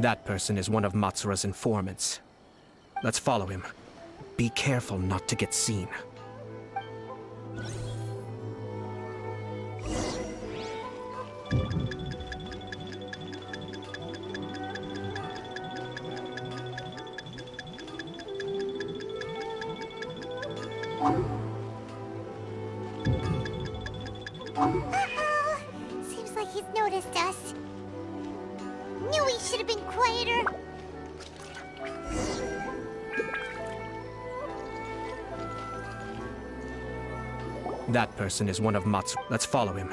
That person is one of Matsura's informants. Let's follow him. Be careful not to get seen. Seems like he's noticed us. Knew he should have been quieter. That person is one of Matsu. Let's follow him.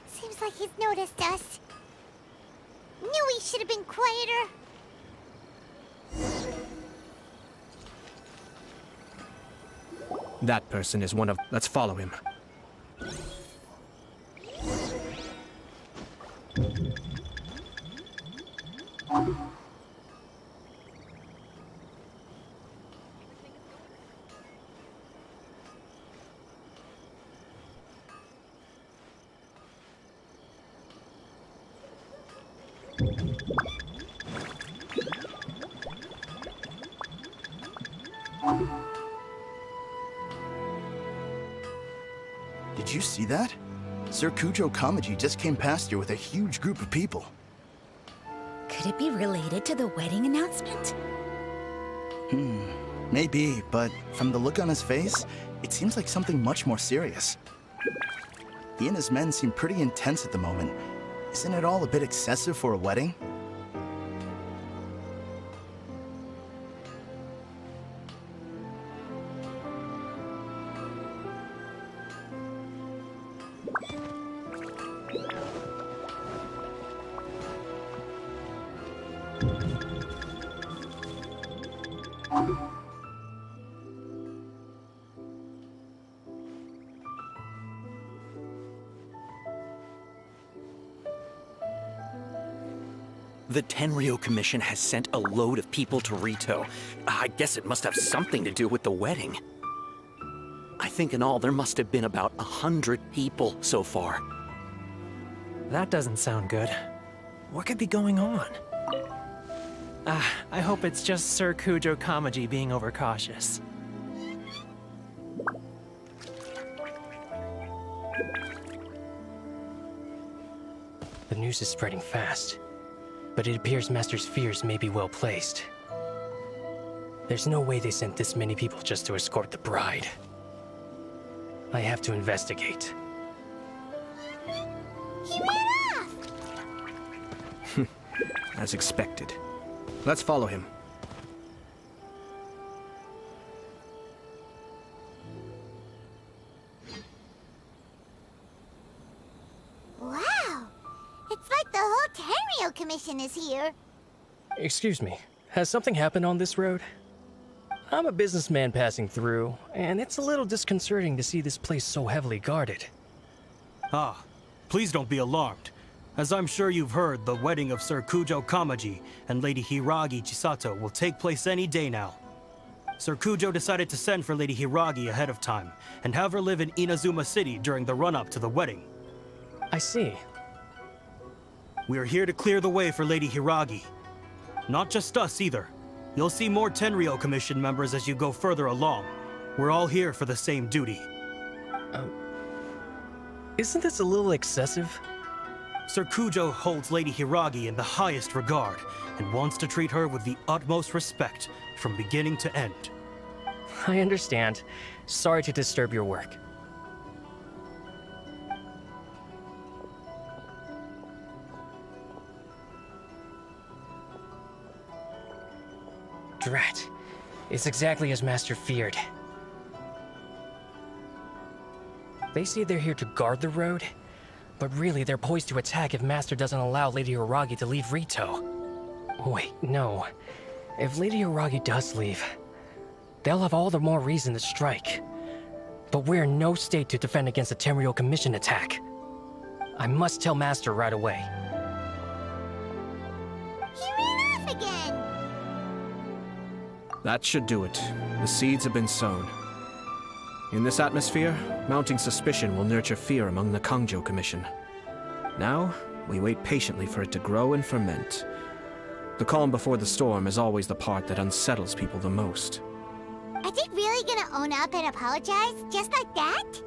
Seems like he's noticed us. Knew he should have been quieter. That person is one of... Let's follow him. Did you see that? Sir Kujo Kamaji just came past here with a huge group of people. Could it be related to the wedding announcement? Maybe, but from the look on his face, it seems like something much more serious. He and his men seem pretty intense at the moment. Isn't it all a bit excessive for a wedding? The Tenryo Commission has sent a load of people to Rito. I guess it must have something to do with the wedding. I think in all there must have been about 100 people so far. That doesn't sound good. What could be going on? I hope it's just Sir Kujo Kamaji being overcautious. The news is spreading fast, but it appears Master's fears may be well placed. There's no way they sent this many people just to escort the bride. I have to investigate. He ran off! As expected. Let's follow him. Wow! It's like the whole Tenryo Commission is here. Excuse me, has something happened on this road? I'm a businessman passing through, and it's a little disconcerting to see this place so heavily guarded. Ah, please don't be alarmed. As I'm sure you've heard, the wedding of Sir Kujo Kamaji and Lady Hiragi Chisato will take place any day now. Sir Kujo decided to send for Lady Hiragi ahead of time and have her live in Inazuma City during the run-up to the wedding. I see. We are here to clear the way for Lady Hiragi. Not just us either. You'll see more Tenryo Commission members as you go further along. We're all here for the same duty. Isn't this a little excessive? Sir Kujo holds Lady Hiragi in the highest regard and wants to treat her with the utmost respect from beginning to end. I understand. Sorry to disturb your work. Drat. It's exactly as Master feared. They say they're here to guard the road. But really, they're poised to attack if Master doesn't allow Lady Hiragi to leave Rito. Wait, no. If Lady Hiragi does leave, they'll have all the more reason to strike. But we're in no state to defend against a Tenryou Commission attack. I must tell Master right away. He ran off again! That should do it. The seeds have been sown. In this atmosphere, mounting suspicion will nurture fear among the Kangjo Commission. Now, we wait patiently for it to grow and ferment. The calm before the storm is always the part that unsettles people the most. Are they really gonna own up and apologize, just like that?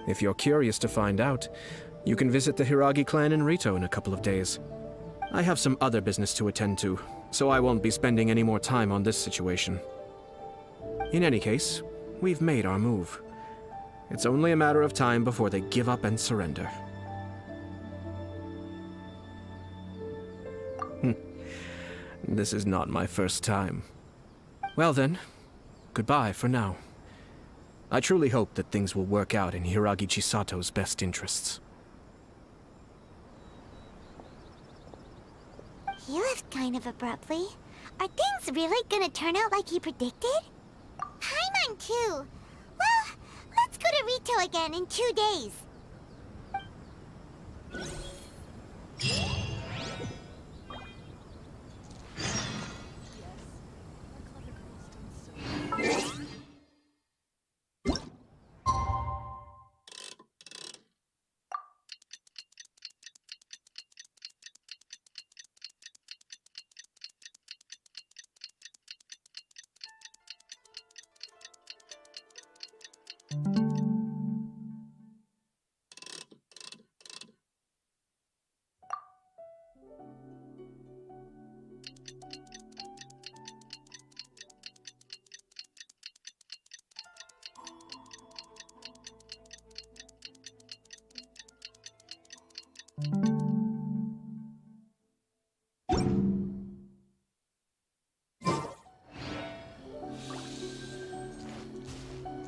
If you're curious to find out, you can visit the Hiragi clan in Rito in a couple of days. I have some other business to attend to, so I won't be spending any more time on this situation. In any case, we've made our move. It's only a matter of time before they give up and surrender. This is not my first time. Well then, goodbye for now. I truly hope that things will work out in Hiragi Chisato's best interests. He left kind of abruptly. Are things really gonna turn out like he predicted? Paimon too. Well, let's go to Rito again in 2 days.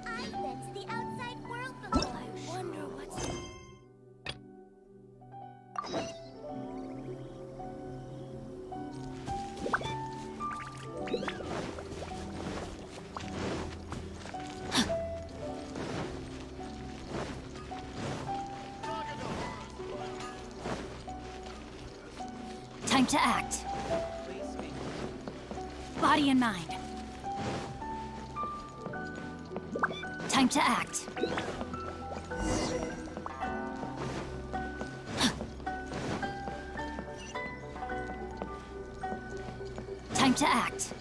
I've been to the outside world before. I wonder what's... Time to act. Body and mind. Time to act. Time to act.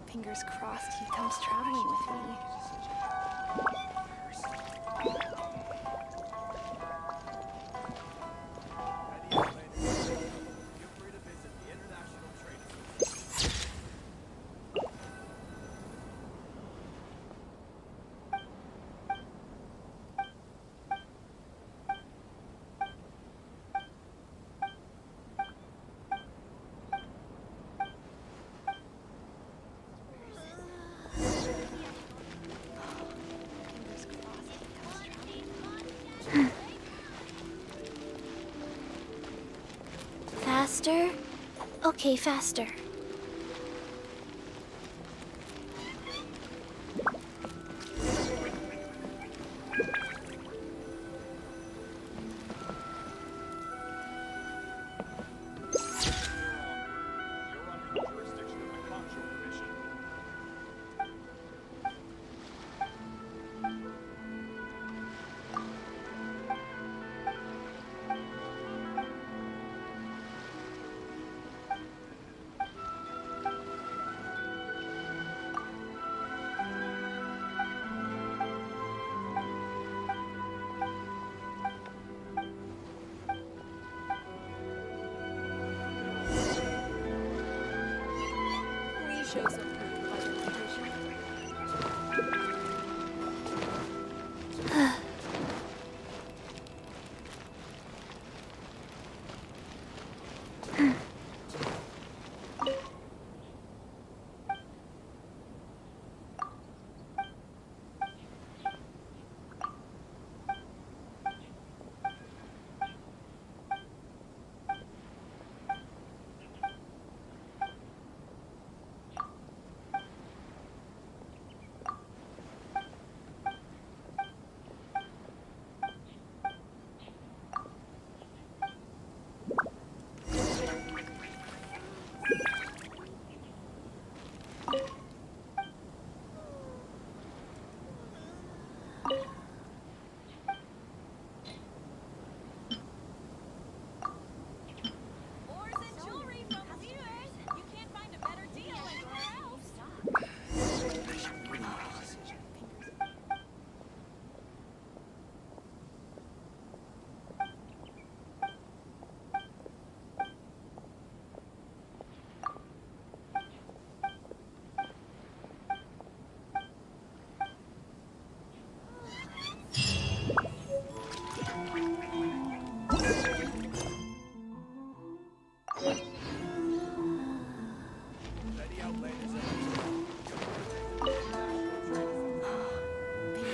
Fingers crossed he comes traveling with me. Faster? Okay, faster. Show some proof of identification.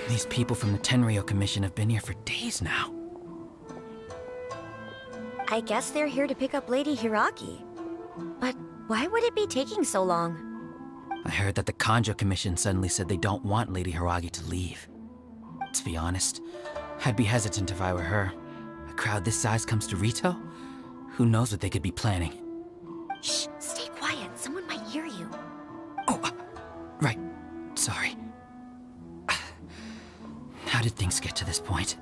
These people from the Tenryo Commission have been here for days now. I guess they're here to pick up Lady Hiragi. But why would it be taking so long? I heard that the Kanjo Commission suddenly said they don't want Lady Hiragi to leave. To be honest, I'd be hesitant if I were her. A crowd this size comes to Rito? Who knows what they could be planning? Shh, stay quiet. Someone might hear you. Oh, right. Sorry. How did things get to this point?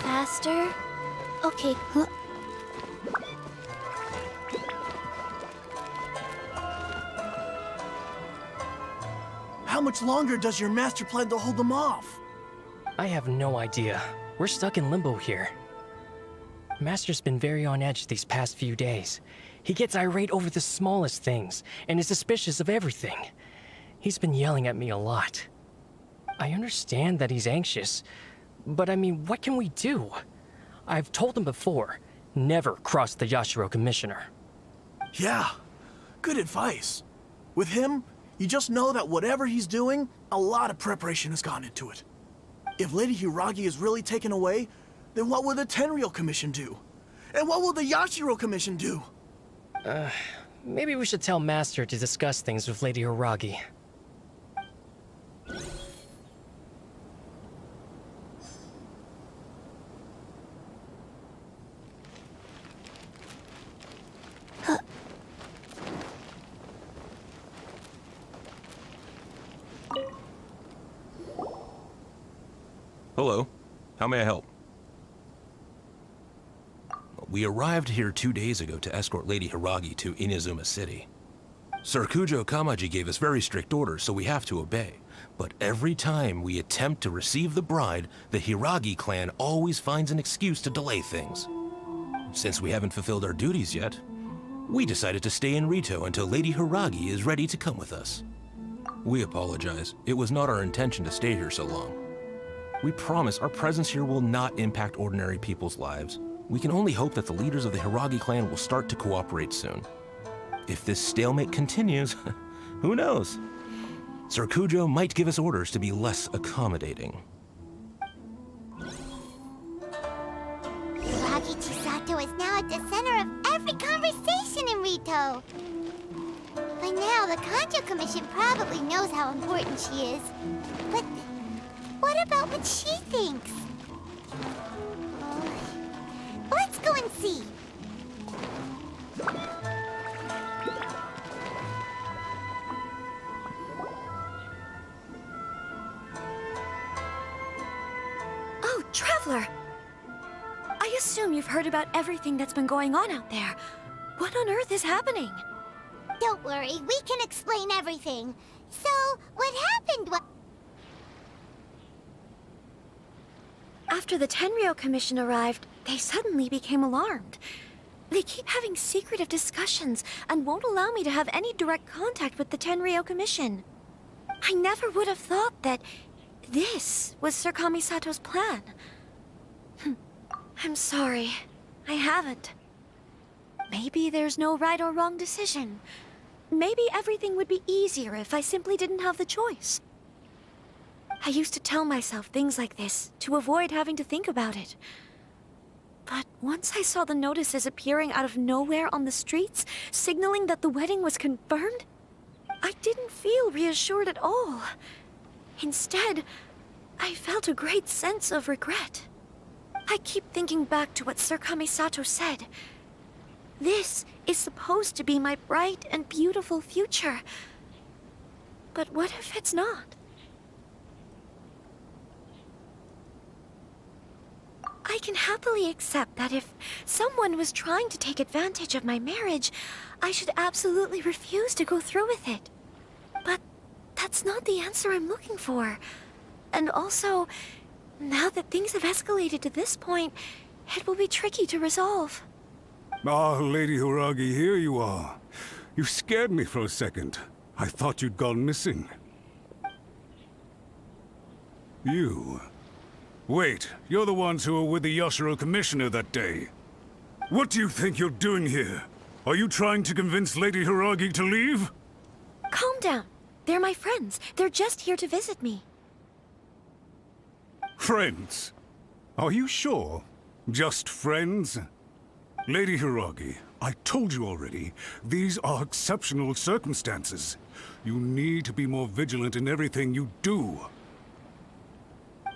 Faster? Okay. How much longer does your master plan to hold them off? I have no idea. We're stuck in limbo here. Master's been very on edge these past few days. He gets irate over the smallest things, and is suspicious of everything. He's been yelling at me a lot. I understand that he's anxious, but I mean, what can we do? I've told him before, never cross the Yashiro Commissioner. Yeah. Good advice. With him, you just know that whatever he's doing, a lot of preparation has gone into it. If Lady Hiragi is really taken away, then what will the Tenryou Commission do? And what will the Yashiro Commission do? Maybe we should tell Master to discuss things with Lady Hiragi. Hello. How may I help? We arrived here 2 days ago to escort Lady Hiragi to Inazuma City. Sir Kujo Kamaji gave us very strict orders, so we have to obey. But every time we attempt to receive the bride, the Hiragi clan always finds an excuse to delay things. Since we haven't fulfilled our duties yet, we decided to stay in Rito until Lady Hiragi is ready to come with us. We apologize. It was not our intention to stay here so long. We promise our presence here will not impact ordinary people's lives. We can only hope that the leaders of the Hiragi clan will start to cooperate soon. If this stalemate continues, who knows? Sir Kujo might give us orders to be less accommodating. Hiragi Chisato is now at the center of every conversation in Rito. By now, the Kanjo Commission probably knows how important she is. But what about what she thinks? Let's go and see. Oh, Traveler! I assume you've heard about everything that's been going on out there. What on earth is happening? Don't worry, we can explain everything. So, what happened was... After the Tenryou Commission arrived, they suddenly became alarmed. They keep having secretive discussions and won't allow me to have any direct contact with the Tenryou Commission. I never would have thought that this was Sir Kamisato's plan. I'm sorry. I haven't. Maybe there's no right or wrong decision. Maybe everything would be easier if I simply didn't have the choice. I used to tell myself things like this to avoid having to think about it. But once I saw the notices appearing out of nowhere on the streets, signaling that the wedding was confirmed, I didn't feel reassured at all. Instead, I felt a great sense of regret. I keep thinking back to what Sir Kamisato said. This is supposed to be my bright and beautiful future. But what if it's not? I can happily accept that if someone was trying to take advantage of my marriage, I should absolutely refuse to go through with it. But that's not the answer I'm looking for. And also, now that things have escalated to this point, it will be tricky to resolve. Ah, Lady Hiragi, here you are. You scared me for a second. I thought you'd gone missing. You... Wait, you're the ones who were with the Yashiro Commissioner that day. What do you think you're doing here? Are you trying to convince Lady Hiragi to leave? Calm down. They're my friends. They're just here to visit me. Friends? Are you sure? Just friends? Lady Hiragi, I told you already, these are exceptional circumstances. You need to be more vigilant in everything you do.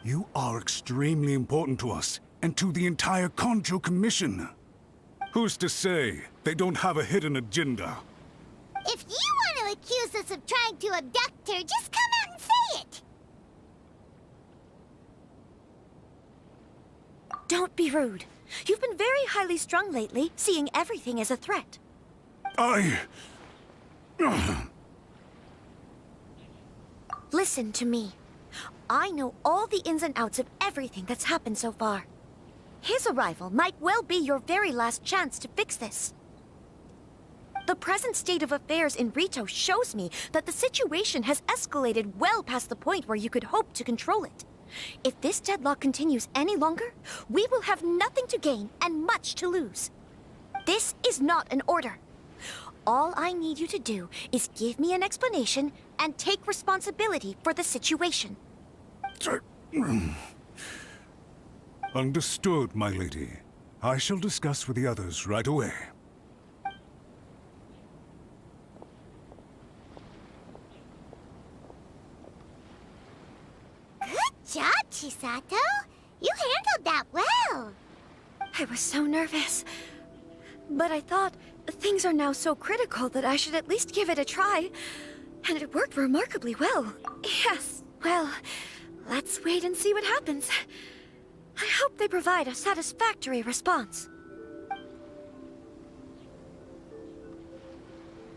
You are extremely important to us, and to the entire Kanjo Commission. Who's to say they don't have a hidden agenda? If you want to accuse us of trying to abduct her, just come out and say it! Don't be rude. You've been very highly strung lately, seeing everything as a threat. Listen to me. I know all the ins and outs of everything that's happened so far. His arrival might well be your very last chance to fix this. The present state of affairs in Rito shows me that the situation has escalated well past the point where you could hope to control it. If this deadlock continues any longer, we will have nothing to gain and much to lose. This is not an order. All I need you to do is give me an explanation and take responsibility for the situation. Understood, my lady. I shall discuss with the others right away. Good job, Chisato. You handled that well. I was so nervous. But I thought things are now so critical that I should at least give it a try. And it worked remarkably well. Yes, well, let's wait and see what happens. I hope they provide a satisfactory response.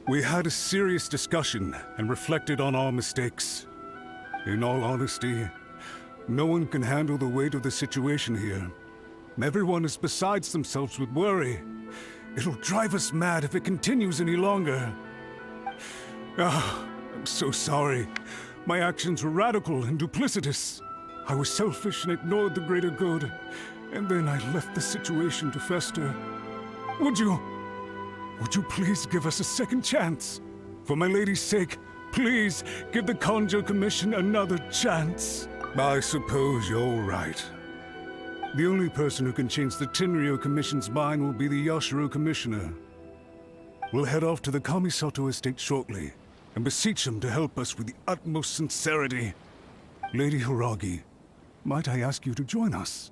We had a serious discussion and reflected on our mistakes. In all honesty, no one can handle the weight of the situation here. Everyone is besides themselves with worry. It'll drive us mad if it continues any longer. I'm so sorry. My actions were radical and duplicitous. I was selfish and ignored the greater good. And then I left the situation to fester. Would you please give us a second chance? For my lady's sake, please give the Kanjo Commission another chance. I suppose you're right. The only person who can change the Tenryou Commission's mind will be the Yashiro Commissioner. We'll head off to the Kamisato estate shortly and beseech him to help us with the utmost sincerity. Lady Hiragi, might I ask you to join us?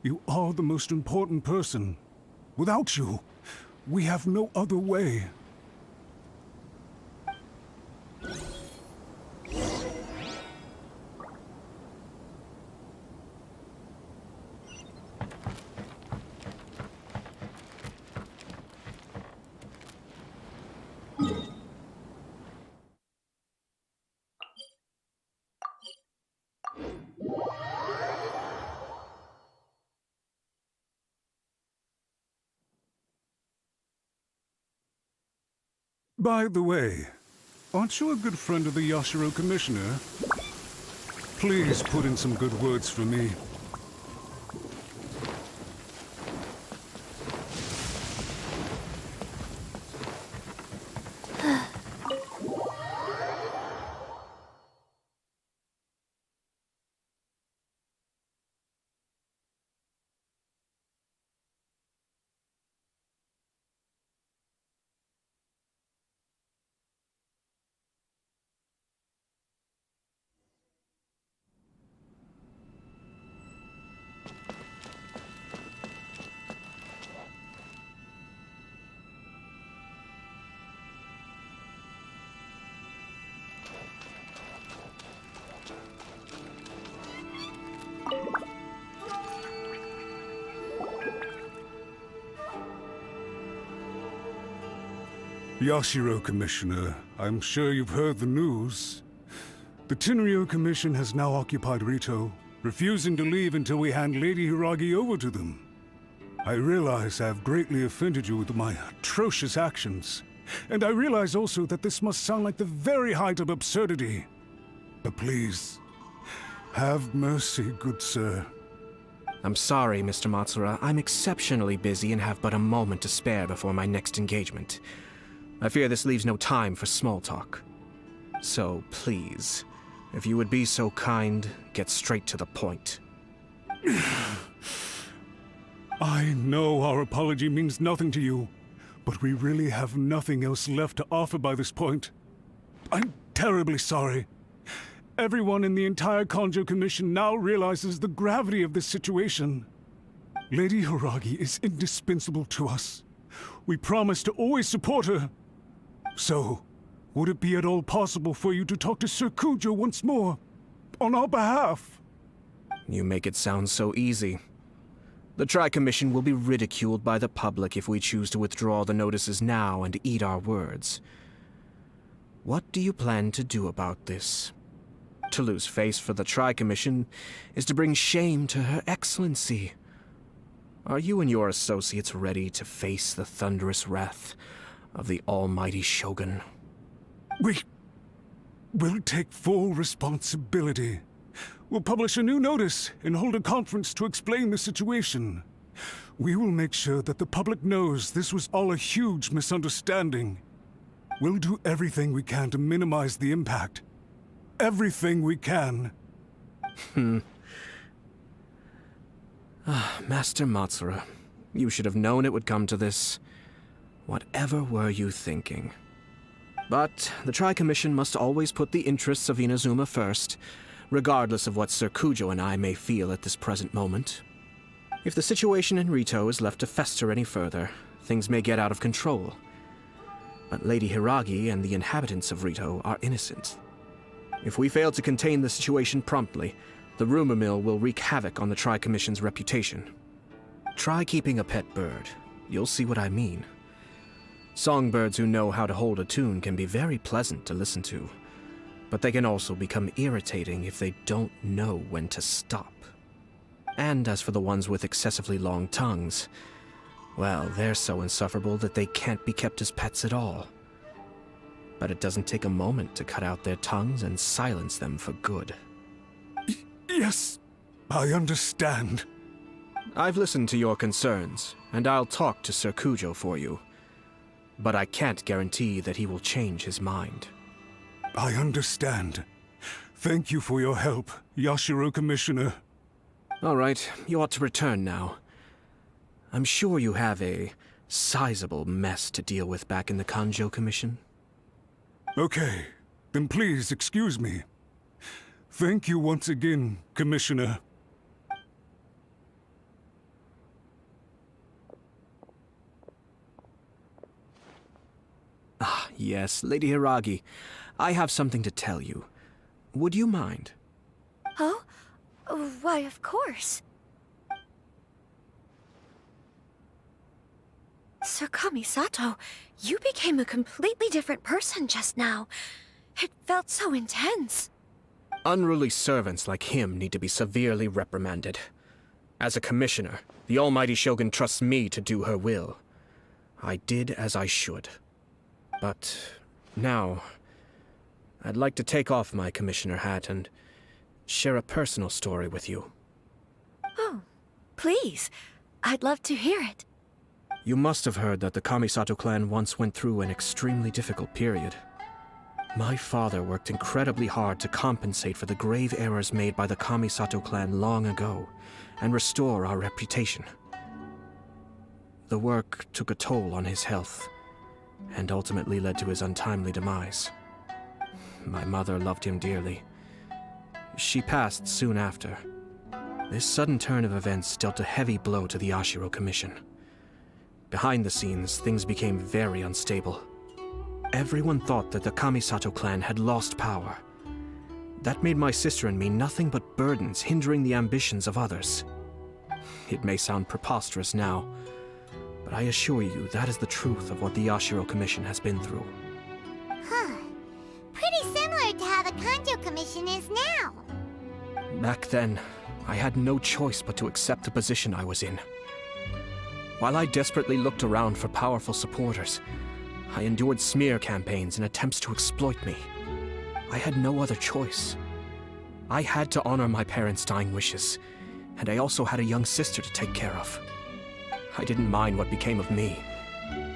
You are the most important person. Without you, we have no other way. By the way, aren't you a good friend of the Yashiro Commissioner? Please put in some good words for me. Yashiro Commissioner, I'm sure you've heard the news. The Tenryou Commission has now occupied Rito, refusing to leave until we hand Lady Hiragi over to them. I realize I have greatly offended you with my atrocious actions, and I realize also that this must sound like the very height of absurdity. But please, have mercy, good sir. I'm sorry, Mr. Matsura. I'm exceptionally busy and have but a moment to spare before my next engagement. I fear this leaves no time for small talk. So, please, if you would be so kind, get straight to the point. I know our apology means nothing to you, but we really have nothing else left to offer by this point. I'm terribly sorry. Everyone in the entire Kanjo Commission now realizes the gravity of this situation. Lady Hiragi is indispensable to us. We promise to always support her. So, would it be at all possible for you to talk to Sir Kujo once more, on our behalf? You make it sound so easy. The Tri-Commission will be ridiculed by the public if we choose to withdraw the notices now and eat our words. What do you plan to do about this? To lose face for the Tri-Commission is to bring shame to Her Excellency. Are you and your associates ready to face the thunderous wrath of the almighty Shogun? We'll take full responsibility. We'll publish a new notice and hold a conference to explain the situation. We will make sure that the public knows this was all a huge misunderstanding, We'll do everything we can to minimize the impact. Everything we can. Master Matsura, you should have known it would come to this. Whatever were you thinking? But the Tri-Commission must always put the interests of Inazuma first, regardless of what Sir Kujo and I may feel at this present moment. If the situation in Rito is left to fester any further, things may get out of control. But Lady Hiragi and the inhabitants of Rito are innocent. If we fail to contain the situation promptly, the rumor mill will wreak havoc on the Tri-Commission's reputation. Try keeping a pet bird. You'll see what I mean. Songbirds who know how to hold a tune can be very pleasant to listen to, but they can also become irritating if they don't know when to stop. And as for the ones with excessively long tongues, well, they're so insufferable that they can't be kept as pets at all. But it doesn't take a moment to cut out their tongues and silence them for good. Yes, I understand. I've listened to your concerns, and I'll talk to Sir Kujo for you. But I can't guarantee that he will change his mind. I understand. Thank you for your help, Yashiro Commissioner. All right, you ought to return now. I'm sure you have a sizable mess to deal with back in the Kanjo Commission. Okay, then please excuse me. Thank you once again, Commissioner. Ah, yes, Lady Hiragi. I have something to tell you. Would you mind? Oh? Why, of course. Sir Kamisato, you became a completely different person just now. It felt so intense. Unruly servants like him need to be severely reprimanded. As a commissioner, the almighty Shogun trusts me to do her will. I did as I should. But now, I'd like to take off my commissioner hat and share a personal story with you. Oh, please. I'd love to hear it. You must have heard that the Kamisato clan once went through an extremely difficult period. My father worked incredibly hard to compensate for the grave errors made by the Kamisato clan long ago and restore our reputation. The work took a toll on his health and ultimately led to his untimely demise. My mother loved him dearly. She passed soon after. This sudden turn of events dealt a heavy blow to the Ashiro Commission. Behind the scenes, things became very unstable. Everyone thought that the Kamisato clan had lost power. That made my sister and me nothing but burdens hindering the ambitions of others. It may sound preposterous now, but I assure you that is the truth of what the Ashiro Commission has been through. Huh. Pretty similar to how the Kanjo Commission is now. Back then, I had no choice but to accept the position I was in. While I desperately looked around for powerful supporters, I endured smear campaigns and attempts to exploit me. I had no other choice. I had to honor my parents' dying wishes, and I also had a young sister to take care of. I didn't mind what became of me,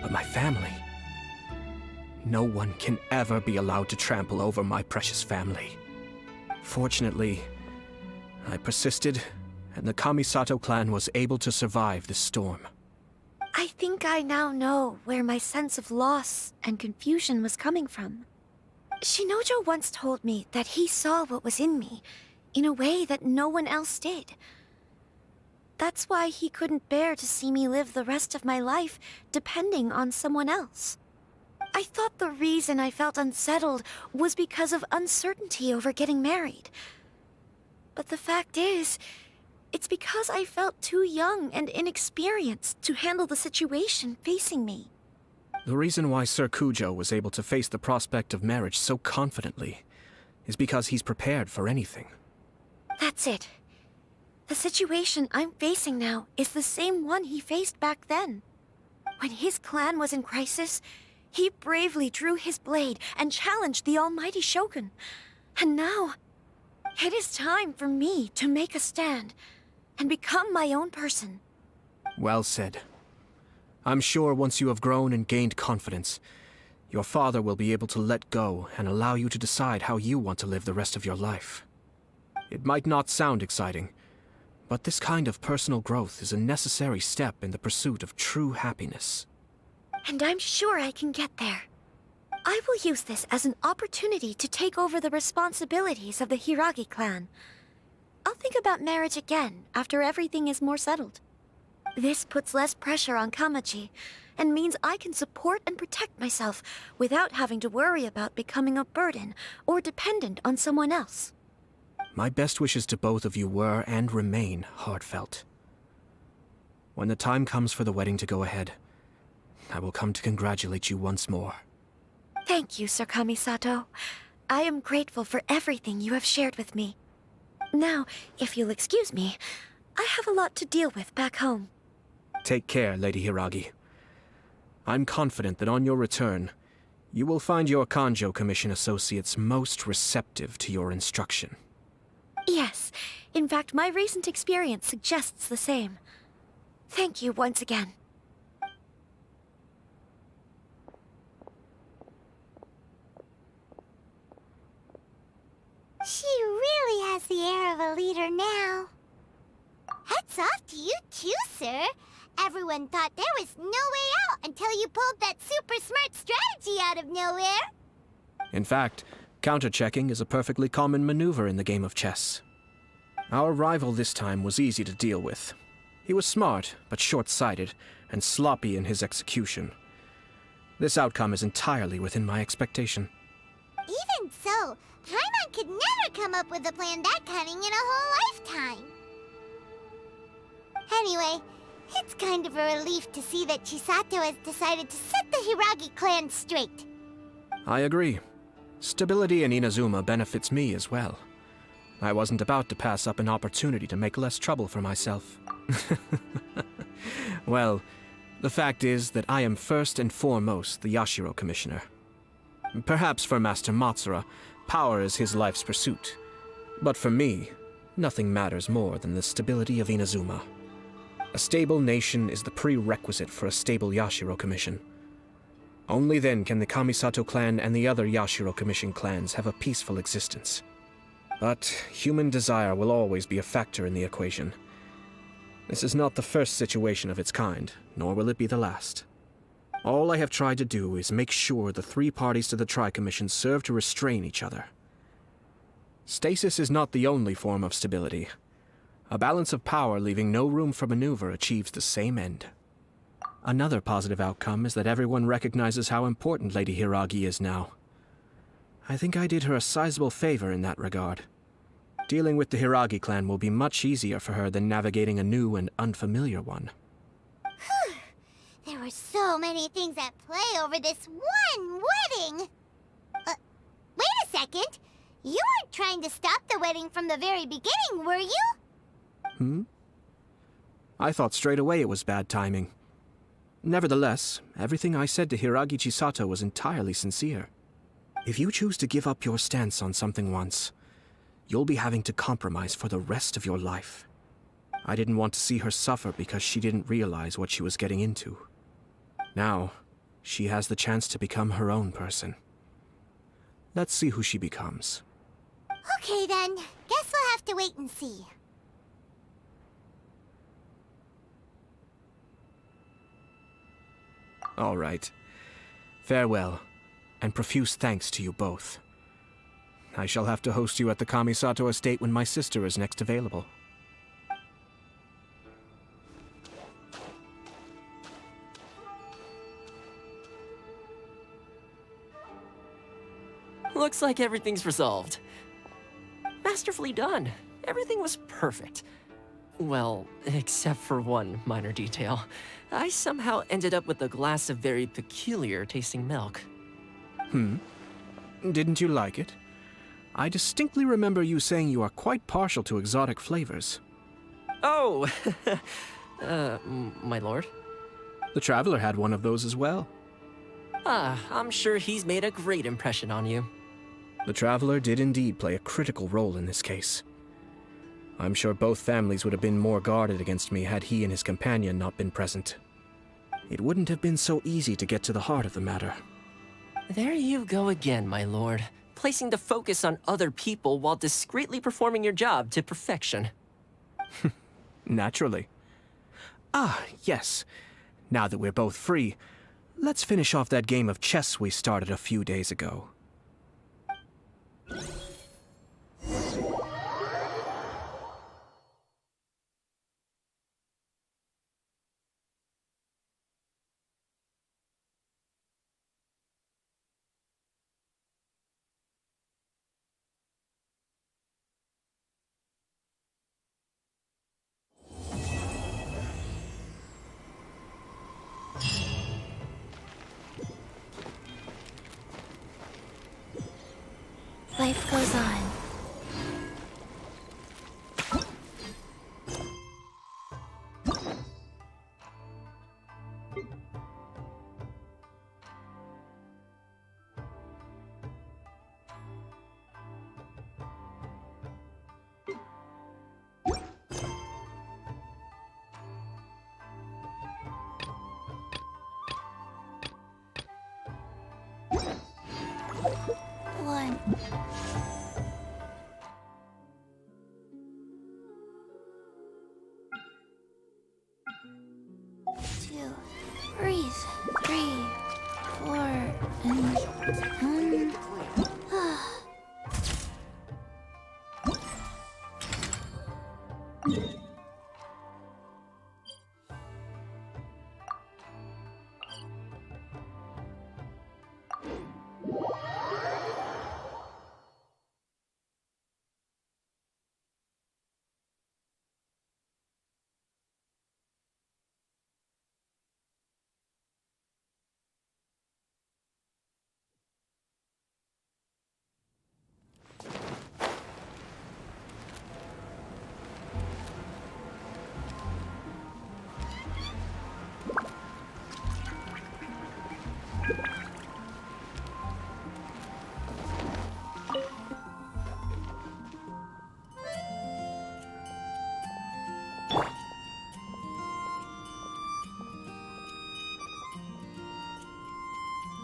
but my family. No one can ever be allowed to trample over my precious family. Fortunately, I persisted, and the Kamisato clan was able to survive this storm. I think I now know where my sense of loss and confusion was coming from. Shinojo once told me that he saw what was in me in a way that no one else did. That's why he couldn't bear to see me live the rest of my life depending on someone else. I thought the reason I felt unsettled was because of uncertainty over getting married. But the fact is, it's because I felt too young and inexperienced to handle the situation facing me. The reason why Sir Kujo was able to face the prospect of marriage so confidently is because he's prepared for anything. That's it. The situation I'm facing now is the same one he faced back then. When his clan was in crisis, he bravely drew his blade and challenged the almighty Shogun. And now, it is time for me to make a stand and become my own person. Well said. I'm sure once you have grown and gained confidence, your father will be able to let go and allow you to decide how you want to live the rest of your life. It might not sound exciting, but this kind of personal growth is a necessary step in the pursuit of true happiness. And I'm sure I can get there. I will use this as an opportunity to take over the responsibilities of the Hiragi clan. I'll think about marriage again after everything is more settled. This puts less pressure on Kamaji, and means I can support and protect myself without having to worry about becoming a burden or dependent on someone else. My best wishes to both of you were and remain heartfelt. When the time comes for the wedding to go ahead, I will come to congratulate you once more. Thank you, Sir Kamisato. I am grateful for everything you have shared with me. Now, if you'll excuse me, I have a lot to deal with back home. Take care, Lady Hiragi. I'm confident that on your return, you will find your Kanjo Commission associates most receptive to your instruction. Yes, in fact, my recent experience suggests the same. Thank you once again. She really has the air of a leader now. Hats off to you too, sir. Everyone thought there was no way out until you pulled that super smart strategy out of nowhere. In fact, counter-checking is a perfectly common maneuver in the game of chess. Our rival this time was easy to deal with. He was smart, but short-sighted, and sloppy in his execution. This outcome is entirely within my expectation. Even so, Paimon could never come up with a plan that cunning in a whole lifetime. Anyway, it's kind of a relief to see that Chisato has decided to set the Hiragi clan straight. I agree. Stability in Inazuma benefits me as well. I wasn't about to pass up an opportunity to make less trouble for myself. Well, the fact is that I am first and foremost the Yashiro Commissioner. Perhaps for Master Matsura, power is his life's pursuit. But for me, nothing matters more than the stability of Inazuma. A stable nation is the prerequisite for a stable Yashiro Commission. Only then can the Kamisato clan and the other Yashiro Commission clans have a peaceful existence. But human desire will always be a factor in the equation. This is not the first situation of its kind, nor will it be the last. All I have tried to do is make sure the three parties to the Tri-Commission serve to restrain each other. Stasis is not the only form of stability. A balance of power leaving no room for maneuver achieves the same end. Another positive outcome is that everyone recognizes how important Lady Hiragi is now. I think I did her a sizable favor in that regard. Dealing with the Hiragi clan will be much easier for her than navigating a new and unfamiliar one. Whew. There were so many things at play over this one wedding. Wait a second. You weren't trying to stop the wedding from the very beginning, were you? I thought straight away it was bad timing. Nevertheless, everything I said to Hiragi Chisato was entirely sincere. If you choose to give up your stance on something once, you'll be having to compromise for the rest of your life. I didn't want to see her suffer because she didn't realize what she was getting into. Now, she has the chance to become her own person. Let's see who she becomes. Okay then, guess we'll have to wait and see. All right. Farewell, and profuse thanks to you both. I shall have to host you at the Kamisato estate when my sister is next available. Looks like everything's resolved. Masterfully done. Everything was perfect. Well, except for one minor detail. I somehow ended up with a glass of very peculiar tasting milk. Didn't you like it? I distinctly remember you saying you are quite partial to exotic flavors. Oh, my lord? The Traveler had one of those as well. I'm sure he's made a great impression on you. The Traveler did indeed play a critical role in this case. I'm sure both families would have been more guarded against me had he and his companion not been present. It wouldn't have been so easy to get to the heart of the matter. There you go again, my lord. Placing the focus on other people while discreetly performing your job to perfection. Naturally. Ah, yes. Now that we're both free, let's finish off that game of chess we started a few days ago. Life goes on. One. Two. Breathe. 3, 4, and 1.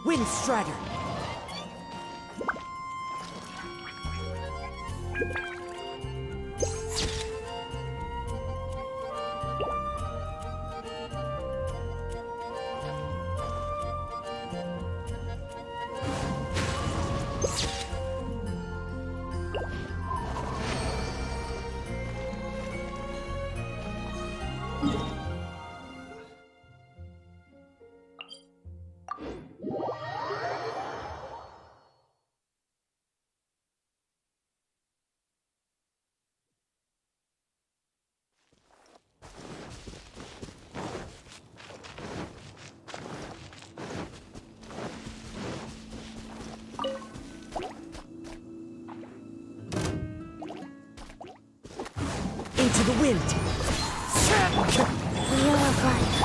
Windstrider! Into the wind! Wheel of life.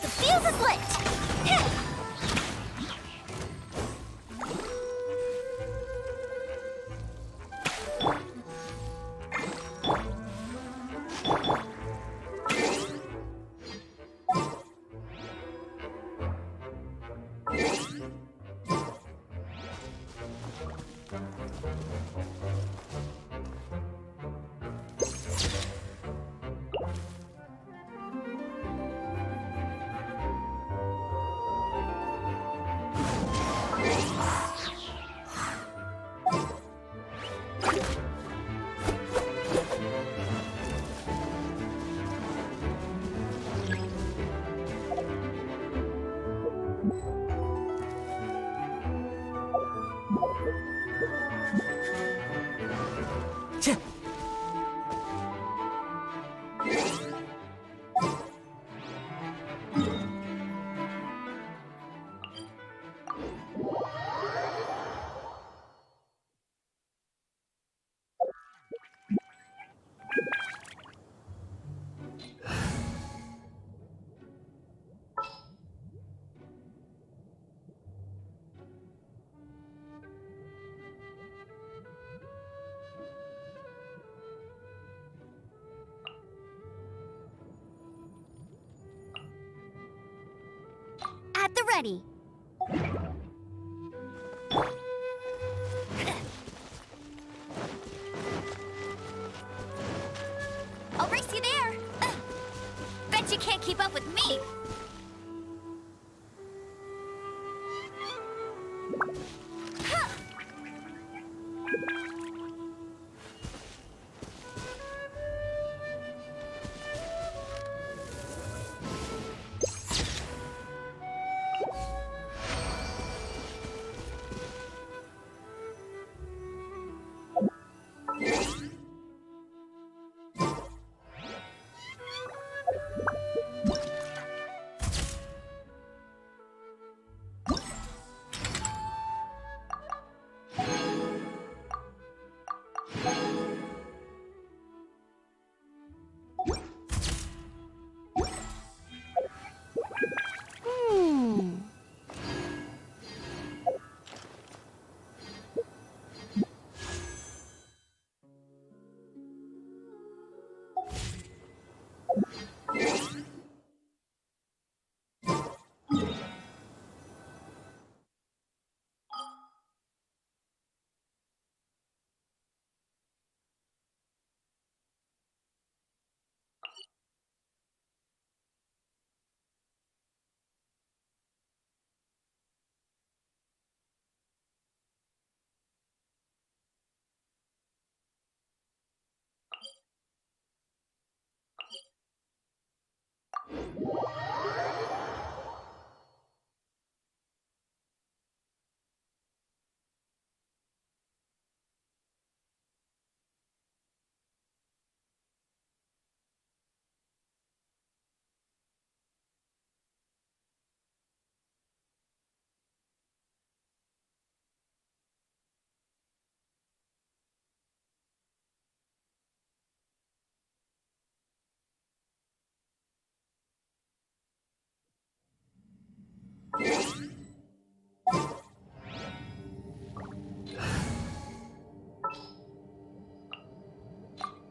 The fuse is lit! the ready. I'll race you there. Bet you can't keep up with me.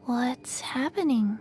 What's happening?